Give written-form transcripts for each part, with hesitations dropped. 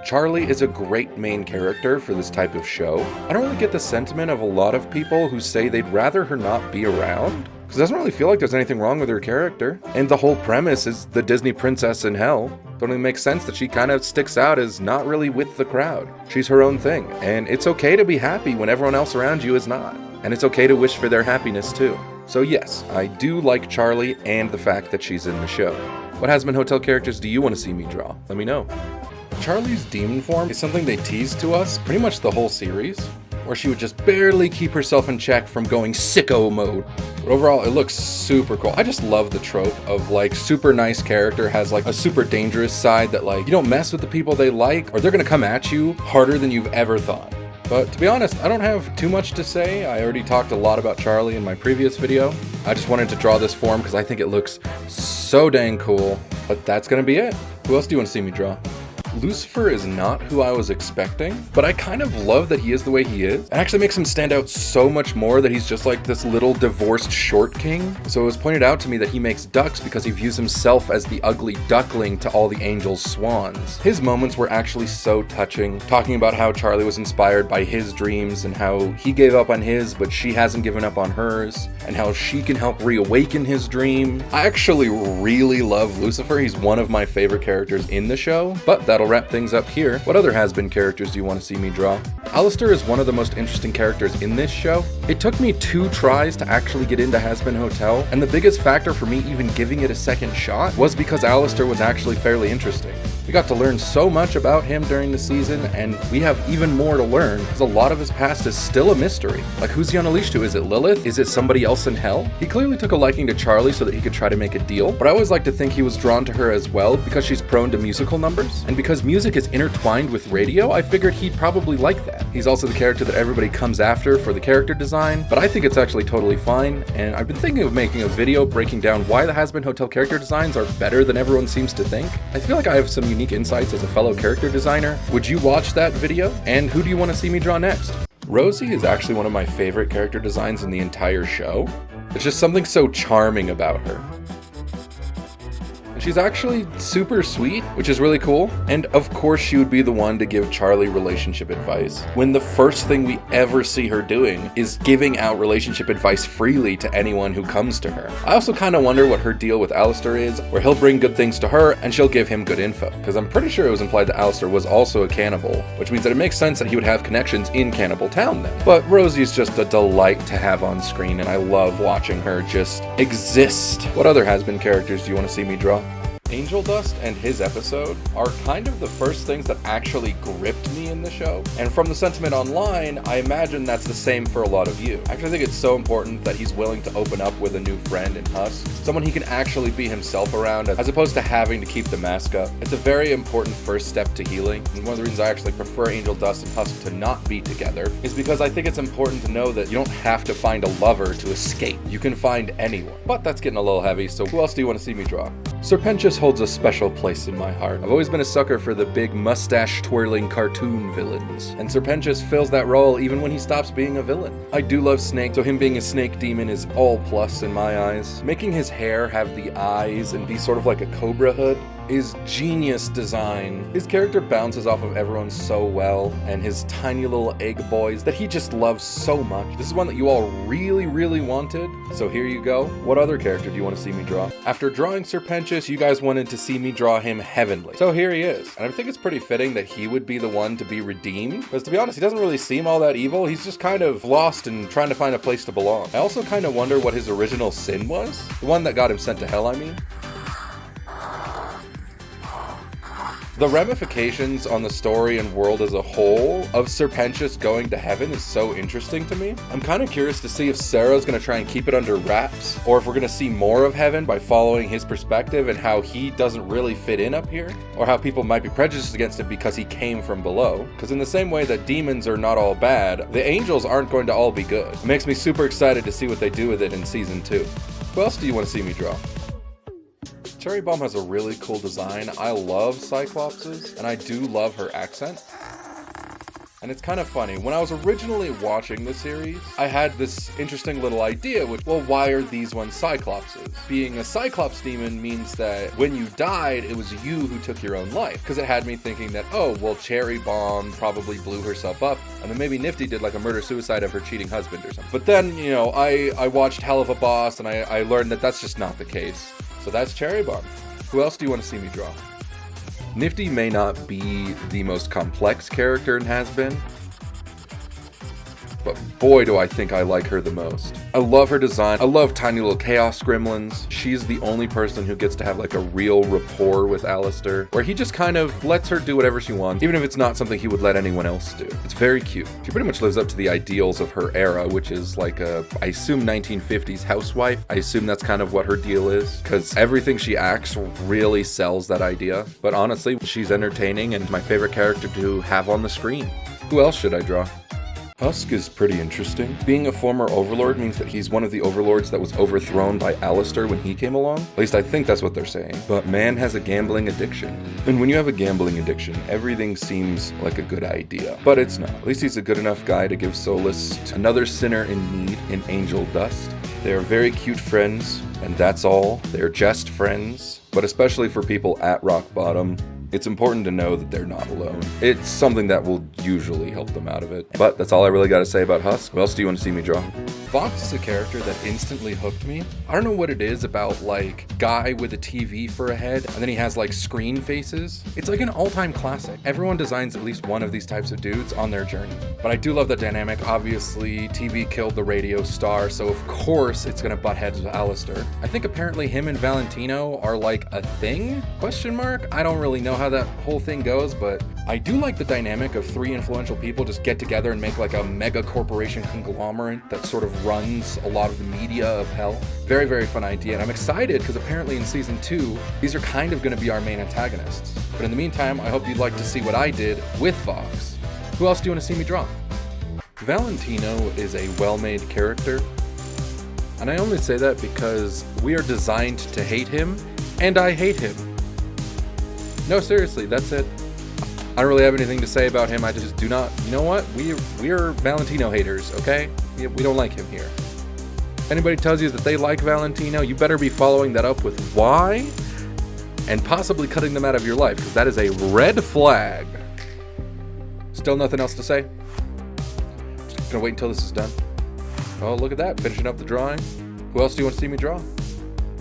Charlie is a great main character for this type of show. I don't really get the sentiment of a lot of people who say they'd rather her not be around, because it doesn't really feel like there's anything wrong with her character. And the whole premise is the Disney princess in hell. Don't really make sense that she kind of sticks out as not really with the crowd. She's her own thing, and it's okay to be happy when everyone else around you is not. And it's okay to wish for their happiness too. So yes, I do like Charlie and the fact that she's in the show. What Hazbin Hotel characters do you want to see me draw? Let me know. Charlie's demon form is something they teased to us pretty much the whole series, where she would just barely keep herself in check from going sicko mode. But overall, it looks super cool. I just love the trope of like super nice character has like a super dangerous side that like you don't mess with the people they like or they're gonna come at you harder than you've ever thought. But to be honest, I don't have too much to say. I already talked a lot about Charlie in my previous video. I just wanted to draw this form because I think it looks so dang cool. But that's gonna be it. Who else do you want to see me draw? Lucifer is not who I was expecting, but I kind of love that he is the way he is. It actually makes him stand out so much more that he's just like this little divorced short king. So it was pointed out to me that he makes ducks because he views himself as the ugly duckling to all the angels' swans. His moments were actually so touching, talking about how Charlie was inspired by his dreams and how he gave up on his, but she hasn't given up on hers, and how she can help reawaken his dream. I actually really love Lucifer. He's one of my favorite characters in the show, but that'll wrap things up here. What other Hazbin characters do you want to see me draw? Alistair is one of the most interesting characters in this show. It took me 2 tries to actually get into Hazbin Hotel, and the biggest factor for me even giving it a second shot was because Alistair was actually fairly interesting. We got to learn so much about him during the season, and we have even more to learn because a lot of his past is still a mystery. Like, who's he unleashed to? Is it Lilith? Is it somebody else in hell? He clearly took a liking to Charlie so that he could try to make a deal, but I always like to think he was drawn to her as well because she's prone to musical numbers, and because music is intertwined with radio, I figured he'd probably like that. He's also the character that everybody comes after for the character design, but I think it's actually totally fine, and I've been thinking of making a video breaking down why the Hazbin Hotel character designs are better than everyone seems to think. I feel like I have some unique insights as a fellow character designer. Would you watch that video? And who do you want to see me draw next? Rosie is actually one of my favorite character designs in the entire show. There's just something so charming about her. She's actually super sweet, which is really cool. And of course she would be the one to give Charlie relationship advice, when the first thing we ever see her doing is giving out relationship advice freely to anyone who comes to her. I also kind of wonder what her deal with Alistair is, where he'll bring good things to her and she'll give him good info. Because I'm pretty sure it was implied that Alistair was also a cannibal, which means that it makes sense that he would have connections in Cannibal Town then. But Rosie is just a delight to have on screen, and I love watching her just exist. What other Hazbin characters do you want to see me draw? Angel Dust and his episode are kind of the first things that actually gripped me in the show, and from the sentiment online, I imagine that's the same for a lot of you. I actually think it's so important that he's willing to open up with a new friend in Husk, someone he can actually be himself around as opposed to having to keep the mask up. It's a very important first step to healing, and one of the reasons I actually prefer Angel Dust and Husk to not be together is because I think it's important to know that you don't have to find a lover to escape. You can find anyone. But that's getting a little heavy, so who else do you want to see me draw? Sir Pentious holds a special place in my heart. I've always been a sucker for the big mustache-twirling cartoon villains, and Sir Pentious fills that role even when he stops being a villain. I do love Snake, so him being a snake demon is all plus in my eyes. Making his hair have the eyes and be sort of like a cobra hood is genius design. His character bounces off of everyone so well, and his tiny little egg boys that he just loves so much. This is one that you all really, really wanted, so here you go. What other character do you want to see me draw? After drawing Sir Pentious, you guys wanted to see me draw him heavenly. So here he is, and I think it's pretty fitting that he would be the one to be redeemed, because to be honest, he doesn't really seem all that evil. He's just kind of lost and trying to find a place to belong. I also kind of wonder what his original sin was. The one that got him sent to hell, I mean. The ramifications on the story and world as a whole of Sir Pentious going to heaven is so interesting to me. I'm kind of curious to see if Sera's going to try and keep it under wraps, or if we're going to see more of heaven by following his perspective and how he doesn't really fit in up here, or how people might be prejudiced against him because he came from below. Because in the same way that demons are not all bad, the angels aren't going to all be good. It makes me super excited to see what they do with it in season 2. Who else do you want to see me draw? Cherri Bomb has a really cool design. I love Cyclopses, and I do love her accent. And it's kind of funny. When I was originally watching the series, I had this interesting little idea, which, well, why are these ones Cyclopses? Being a Cyclops demon means that when you died, it was you who took your own life. Because it had me thinking that, oh, well, Cherri Bomb probably blew herself up, and then maybe Niffty did like a murder-suicide of her cheating husband or something. But then, you know, I watched Helluva Boss, and I learned that that's just not the case. So that's Cherri Bomb. Who else do you want to see me draw? Niffty may not be the most complex character in Hazbin, but boy do I think I like her the most. I love her design. I love tiny little chaos gremlins. She's the only person who gets to have like a real rapport with Alistair, where he just kind of lets her do whatever she wants, even if it's not something he would let anyone else do. It's very cute. She pretty much lives up to the ideals of her era, which is like a, I assume 1950s housewife. I assume that's kind of what her deal is, because everything she acts really sells that idea. But honestly, she's entertaining and my favorite character to have on the screen. Who else should I draw? Husk is pretty interesting. Being a former overlord means that he's one of the overlords that was overthrown by Alistair when he came along. At least I think that's what they're saying. But man has a gambling addiction. And when you have a gambling addiction, everything seems like a good idea. But it's not. At least he's a good enough guy to give solace to another sinner in need in angel dust. They are very cute friends, and that's all. They're just friends. But especially for people at rock bottom, it's important to know that they're not alone. It's something that will usually help them out of it. But that's all I really got to say about Husk. What else do you want to see me draw? Fox is a character that instantly hooked me. I don't know what it is about, like, guy with a TV for a head, and then he has, like, screen faces. It's like an all-time classic. Everyone designs at least one of these types of dudes on their journey. But I do love that dynamic. Obviously, TV killed the radio star, so of course it's gonna butt heads with Alistair. I think apparently him and Valentino are, like, a thing? Question mark? I don't really know how that whole thing goes, but I do like the dynamic of three influential people just get together and make like a mega corporation conglomerate that sort of runs a lot of the media of hell. Very, very fun idea, and I'm excited because apparently in season 2, these are kind of going to be our main antagonists. But in the meantime, I hope you'd like to see what I did with Fox. Who else do you want to see me draw? Valentino is a well-made character, and I only say that because we are designed to hate him, and I hate him. No, seriously, that's it. I don't really have anything to say about him. I just do not, you know what? We are Valentino haters, okay? We don't like him here. If anybody tells you that they like Valentino, you better be following that up with why, and possibly cutting them out of your life, because that is a red flag. Still nothing else to say? Just gonna wait until this is done. Oh, look at that, finishing up the drawing. Who else do you want to see me draw?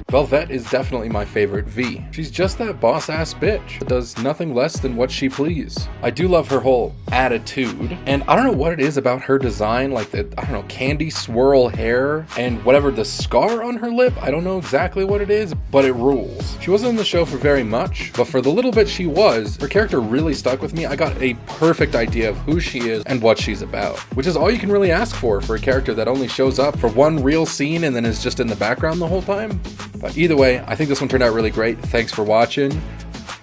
Velvet is definitely my favorite V. She's just that boss-ass bitch that does nothing less than what she please. I do love her whole attitude, and I don't know what it is about her design, like the, I don't know, candy swirl hair, and whatever the scar on her lip, I don't know exactly what it is, but it rules. She wasn't in the show for very much, but for the little bit she was, her character really stuck with me. I got a perfect idea of who she is and what she's about, which is all you can really ask for a character that only shows up for one real scene and then is just in the background the whole time. But either way, I think this one turned out really great. Thanks for watching.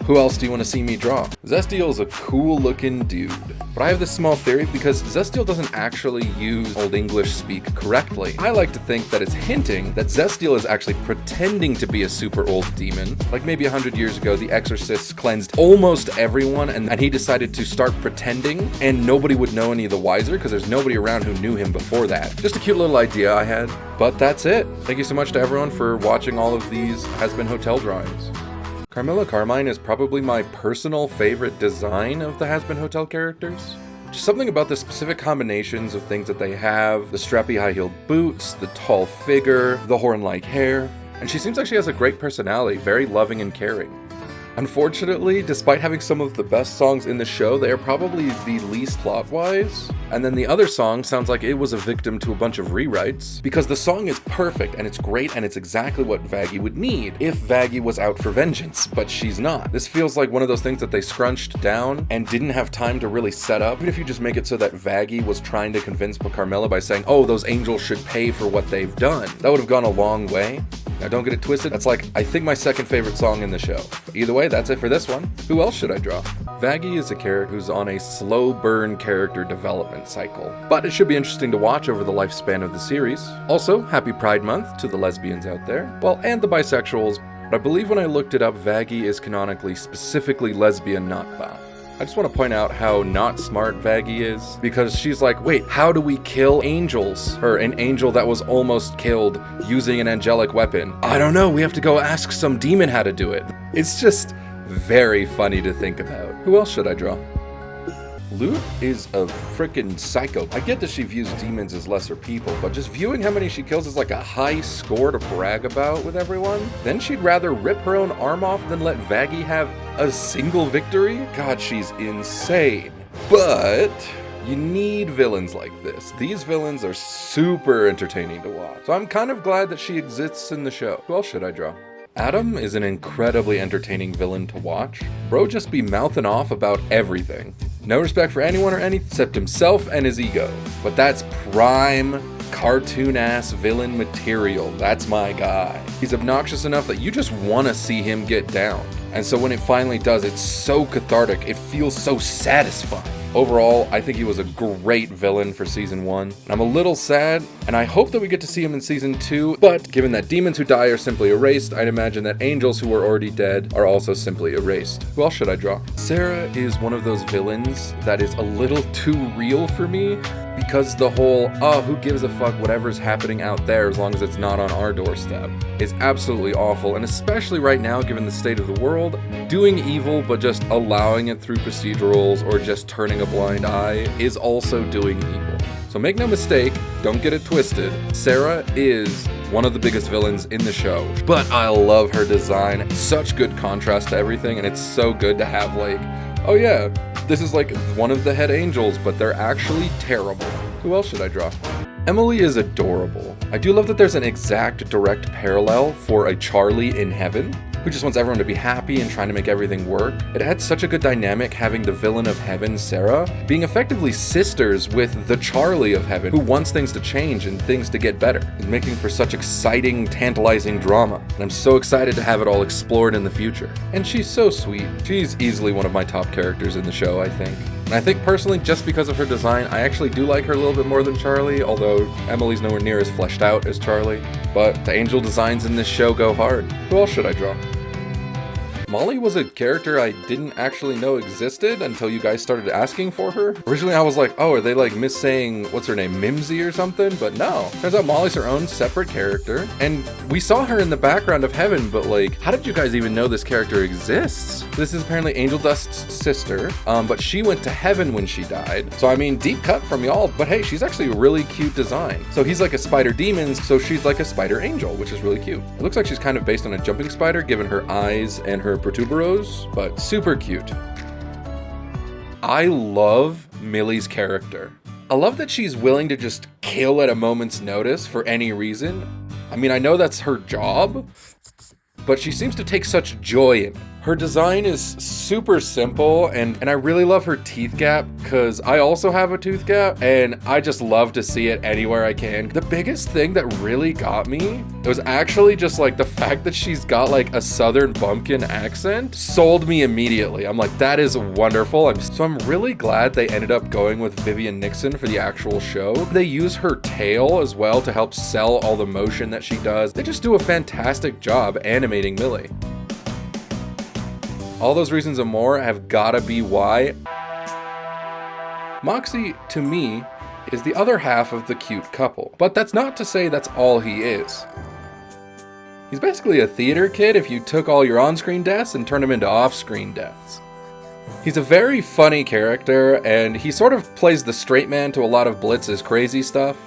Who else do you want to see me draw? Zestial is a cool looking dude, but I have this small theory because Zestial doesn't actually use Old English speak correctly. I like to think that it's hinting that Zestial is actually pretending to be a super old demon. Like maybe 100 years ago, the exorcists cleansed almost everyone and he decided to start pretending and nobody would know any the wiser because there's nobody around who knew him before that. Just a cute little idea I had, but that's it. Thank you so much to everyone for watching all of these Hazbin Hotel drawings. Carmella Carmine is probably my personal favorite design of the Hazbin Hotel characters. Just something about the specific combinations of things that they have, the strappy high-heeled boots, the tall figure, the horn-like hair, and she seems like she has a great personality, very loving and caring. Unfortunately, despite having some of the best songs in the show, they are probably the least plot-wise. And then the other song sounds like it was a victim to a bunch of rewrites, because the song is perfect and it's great and it's exactly what Vaggie would need if Vaggie was out for vengeance, but she's not. This feels like one of those things that they scrunched down and didn't have time to really set up. Even if you just make it so that Vaggie was trying to convince Carmella by saying, oh, those angels should pay for what they've done, that would have gone a long way. Now don't get it twisted, that's like, I think my second favorite song in the show. But either way, that's it for this one. Who else should I draw? Vaggie is a character who's on a slow burn character development cycle, but it should be interesting to watch over the lifespan of the series. Also, happy Pride Month to the lesbians out there, well, and the bisexuals, but I believe when I looked it up, Vaggie is canonically specifically lesbian, not bi. I just want to point out how not smart Vaggie is, because she's like, wait, how do we kill angels? Or an angel that was almost killed using an angelic weapon. I don't know, we have to go ask some demon how to do it. It's just very funny to think about. Who else should I draw? Lute is a freaking psycho. I get that she views demons as lesser people, but just viewing how many she kills is like a high score to brag about with everyone. Then she'd rather rip her own arm off than let Vaggie have a single victory? God, she's insane. But you need villains like this. These villains are super entertaining to watch. So I'm kind of glad that she exists in the show. Who else should I draw? Adam is an incredibly entertaining villain to watch. Bro just be mouthing off about everything. No respect for anyone or anything except himself and his ego. But that's prime cartoon-ass villain material. That's my guy. He's obnoxious enough that you just want to see him get down. And so when it finally does, it's so cathartic. It feels so satisfying. Overall, I think he was a great villain for season 1. I'm a little sad, and I hope that we get to see him in season 2, but given that demons who die are simply erased, I'd imagine that angels who are already dead are also simply erased. Who else should I draw? Sera is one of those villains that is a little too real for me, because the whole, oh, who gives a fuck whatever's happening out there as long as it's not on our doorstep, is absolutely awful, and especially right now, given the state of the world, doing evil but just allowing it through procedurals or just turning a blind eye is also doing evil. So make no mistake, don't get it twisted, Sera is one of the biggest villains in the show, but I love her design. Such good contrast to everything, and it's so good to have like, oh yeah, this is like one of the head angels, but they're actually terrible. Who else should I draw? Emily is adorable. I do love that there's an exact direct parallel for a Charlie in heaven, who just wants everyone to be happy and trying to make everything work. It adds such a good dynamic having the villain of heaven, Sera, being effectively sisters with the Charlie of heaven, who wants things to change and things to get better, and making for such exciting, tantalizing drama. And I'm so excited to have it all explored in the future. And she's so sweet. She's easily one of my top characters in the show, I think. And I think personally, just because of her design, I actually do like her a little bit more than Charlie, although Emily's nowhere near as fleshed out as Charlie. But the angel designs in this show go hard. Who else should I draw? Molly was a character I didn't actually know existed until you guys started asking for her. Originally I was like, oh, are they like missaying, what's her name, Mimsy or something? But no, turns out Molly's her own separate character. And we saw her in the background of Heaven, but like, how did you guys even know this character exists? This is apparently Angel Dust's sister, but she went to Heaven when she died. So I mean, deep cut from y'all, but hey, she's actually a really cute design. So he's like a spider demon, so she's like a spider angel, which is really cute. It looks like she's kind of based on a jumping spider, given her eyes and her protuberos, but super cute. I love Millie's character. I love that she's willing to just kill at a moment's notice for any reason. I mean, I know that's her job, but she seems to take such joy in it. Her design is super simple, and I really love her teeth gap, because I also have a tooth gap, and I just love to see it anywhere I can. The biggest thing that really got me, it was actually just like the fact that she's got like a southern bumpkin accent, sold me immediately. I'm like, that is wonderful. So I'm really glad they ended up going with Vivian Nixon for the actual show. They use her tail as well to help sell all the motion that she does. They just do a fantastic job animating Millie. All those reasons and more have gotta be why Moxxie, to me, is the other half of the cute couple. But that's not to say that's all he is. He's basically a theater kid if you took all your on-screen deaths and turned them into off-screen deaths. He's a very funny character, and he sort of plays the straight man to a lot of Blitz's crazy stuff,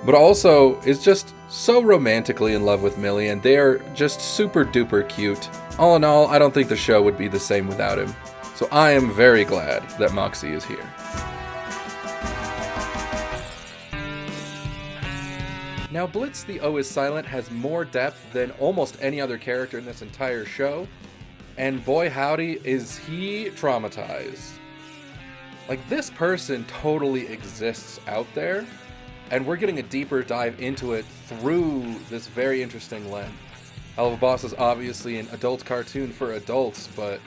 but also is just so romantically in love with Millie, and they are just super duper cute. All in all, I don't think the show would be the same without him. So I am very glad that Moxxie is here. Now, Blitz the O is Silent has more depth than almost any other character in this entire show, and boy howdy is he traumatized. Like, this person totally exists out there, and we're getting a deeper dive into it through this very interesting lens. Helluva Boss is obviously an adult cartoon for adults, but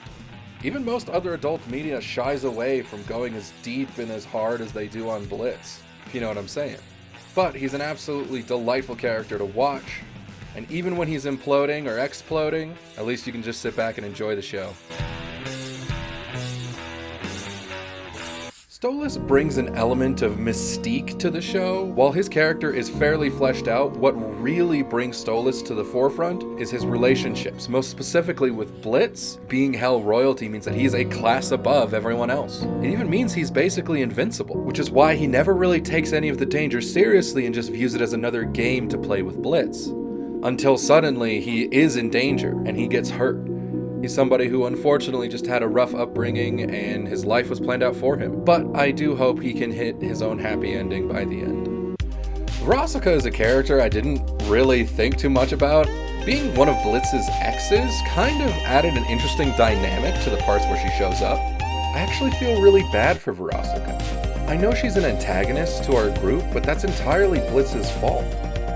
even most other adult media shies away from going as deep and as hard as they do on Blitz, if you know what I'm saying. But he's an absolutely delightful character to watch, and even when he's imploding or exploding, at least you can just sit back and enjoy the show. Stolas brings an element of mystique to the show. While his character is fairly fleshed out, what really brings Stolas to the forefront is his relationships. Most specifically with Blitz, being Hell royalty means that he is a class above everyone else. It even means he's basically invincible, which is why he never really takes any of the danger seriously and just views it as another game to play with Blitz. Until suddenly he is in danger and he gets hurt. He's somebody who unfortunately just had a rough upbringing and his life was planned out for him. But I do hope he can hit his own happy ending by the end. Verosika is a character I didn't really think too much about. Being one of Blitz's exes kind of added an interesting dynamic to the parts where she shows up. I actually feel really bad for Verosika. I know she's an antagonist to our group, but that's entirely Blitz's fault.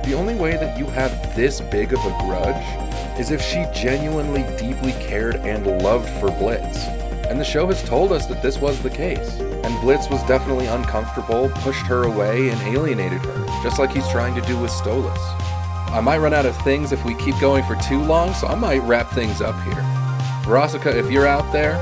The only way that you have this big of a grudge is if she genuinely deeply cared and loved for Blitz. And the show has told us that this was the case. And Blitz was definitely uncomfortable, pushed her away, and alienated her, just like he's trying to do with Stolas. I might run out of things if we keep going for too long, so I might wrap things up here. Verosika, if you're out there,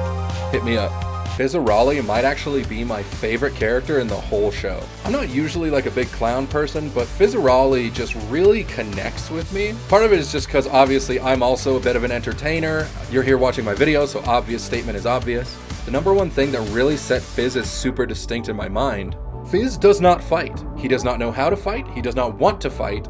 hit me up. Fizzarolli might actually be my favorite character in the whole show. I'm not usually like a big clown person, but Fizzarolli just really connects with me. Part of it is just because obviously I'm also a bit of an entertainer. You're here watching my videos, so obvious statement is obvious. The number one thing that really set Fizz as super distinct in my mind, Fizz does not fight. He does not know how to fight. He does not want to fight.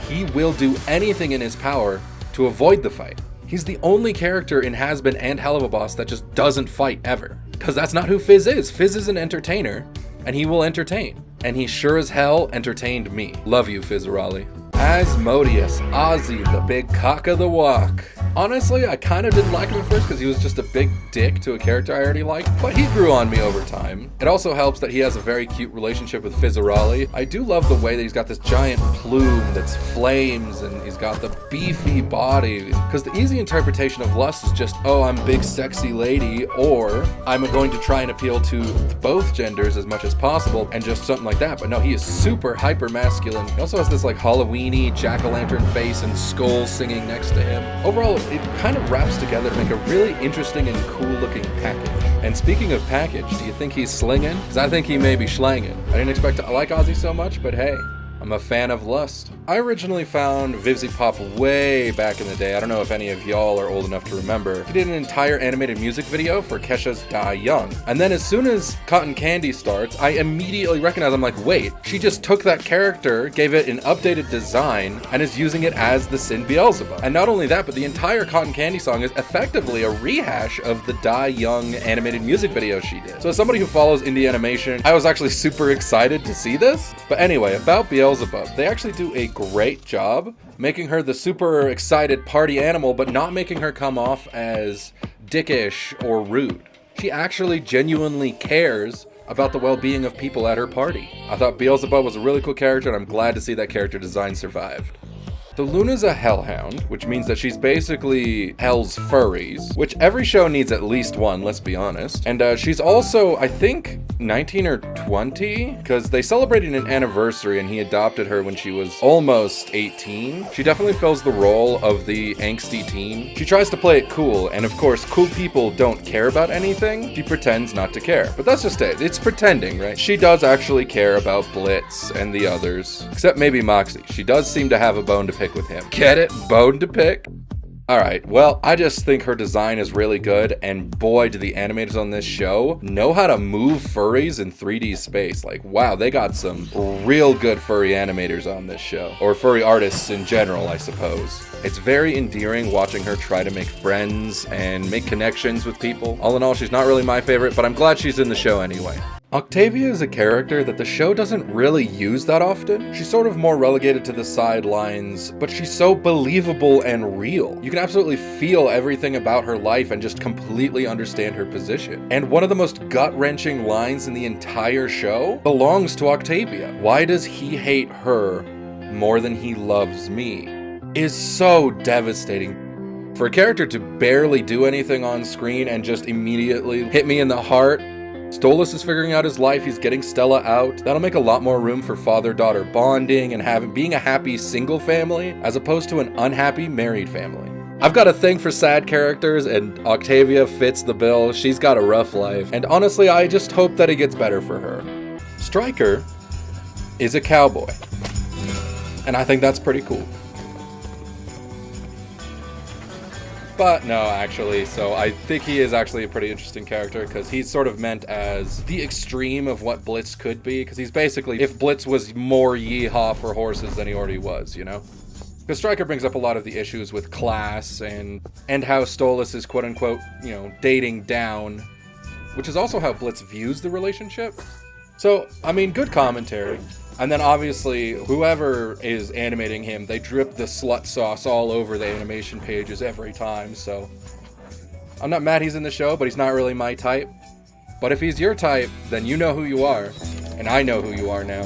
He will do anything in his power to avoid the fight. He's the only character in Hazbin and Helluva Boss that just doesn't fight ever. Because that's not who Fizz is. Fizz is an entertainer, and he will entertain. And he sure as hell entertained me. Love you, Fizzarolli. Asmodeus, Ozzy, the big cock of the walk. Honestly, I kind of didn't like him at first because he was just a big dick to a character I already liked, but he grew on me over time. It also helps that he has a very cute relationship with Fizzarolli. I do love the way that he's got this giant plume that's flames and he's got the beefy body. Because the easy interpretation of Lust is just, oh, I'm a big sexy lady, or I'm going to try and appeal to both genders as much as possible and just something like that. But no, he is super hyper masculine. He also has this like Halloween-y jack-o'-lantern face and skull singing next to him. Overall, it kind of wraps together to make a really interesting and cool looking package. And speaking of package, do you think he's slinging? Because I think he may be slanging. I didn't expect to like Ozzy so much, but hey, I'm a fan of Lust. I originally found VivziePop way back in the day. I don't know if any of y'all are old enough to remember. He did an entire animated music video for Kesha's Die Young. And then as soon as Cotton Candy starts, I immediately recognize, I'm like, wait, she just took that character, gave it an updated design, and is using it as the Sin Beelzebub. And not only that, but the entire Cotton Candy song is effectively a rehash of the Die Young animated music video she did. So as somebody who follows indie animation, I was actually super excited to see this. But anyway, about Beelzebub, they actually do a great job making her the super excited party animal, but not making her come off as dickish or rude. She actually genuinely cares about the well-being of people at her party. I thought Beelzebub was a really cool character, and I'm glad to see that character design survived. So Loona's a hellhound, which means that she's basically Hell's furries, which every show needs at least one, let's be honest. And she's also, I think, 19 or 20, because they celebrated an anniversary and he adopted her when she was almost 18. She definitely fills the role of the angsty teen. She tries to play it cool, and of course, cool people don't care about anything. She pretends not to care, but that's just it. It's pretending, right? She does actually care about Blitz and the others, except maybe Moxxie. She does seem to have a bone to pick with him. Get it? Bone to pick? Alright, well, I just think her design is really good, and boy, do the animators on this show know how to move furries in 3D space. Like, wow, they got some real good furry animators on this show. Or furry artists in general, I suppose. It's very endearing watching her try to make friends and make connections with people. All in all, she's not really my favorite, but I'm glad she's in the show anyway. Octavia is a character that the show doesn't really use that often. She's sort of more relegated to the sidelines, but she's so believable and real. You can absolutely feel everything about her life and just completely understand her position. And one of the most gut-wrenching lines in the entire show belongs to Octavia. Why does he hate her more than he loves me? Is so devastating. For a character to barely do anything on screen and just immediately hit me in the heart. Stolas is figuring out his life, he's getting Stella out. That'll make a lot more room for father-daughter bonding and being a happy single family as opposed to an unhappy married family. I've got a thing for sad characters, and Octavia fits the bill. She's got a rough life, and honestly, I just hope that it gets better for her. Stryker is a cowboy, and I think that's pretty cool. But no, actually, so I think he is actually a pretty interesting character, because he's sort of meant as the extreme of what Blitz could be, because he's basically, if Blitz was more yeehaw for horses than he already was, you know? Because Stryker brings up a lot of the issues with class and how Stolas is quote-unquote, you know, dating down, which is also how Blitz views the relationship. So, I mean, good commentary. And then obviously, whoever is animating him, they drip the slut sauce all over the animation pages every time, so... I'm not mad he's in the show, but he's not really my type. But if he's your type, then you know who you are. And I know who you are now.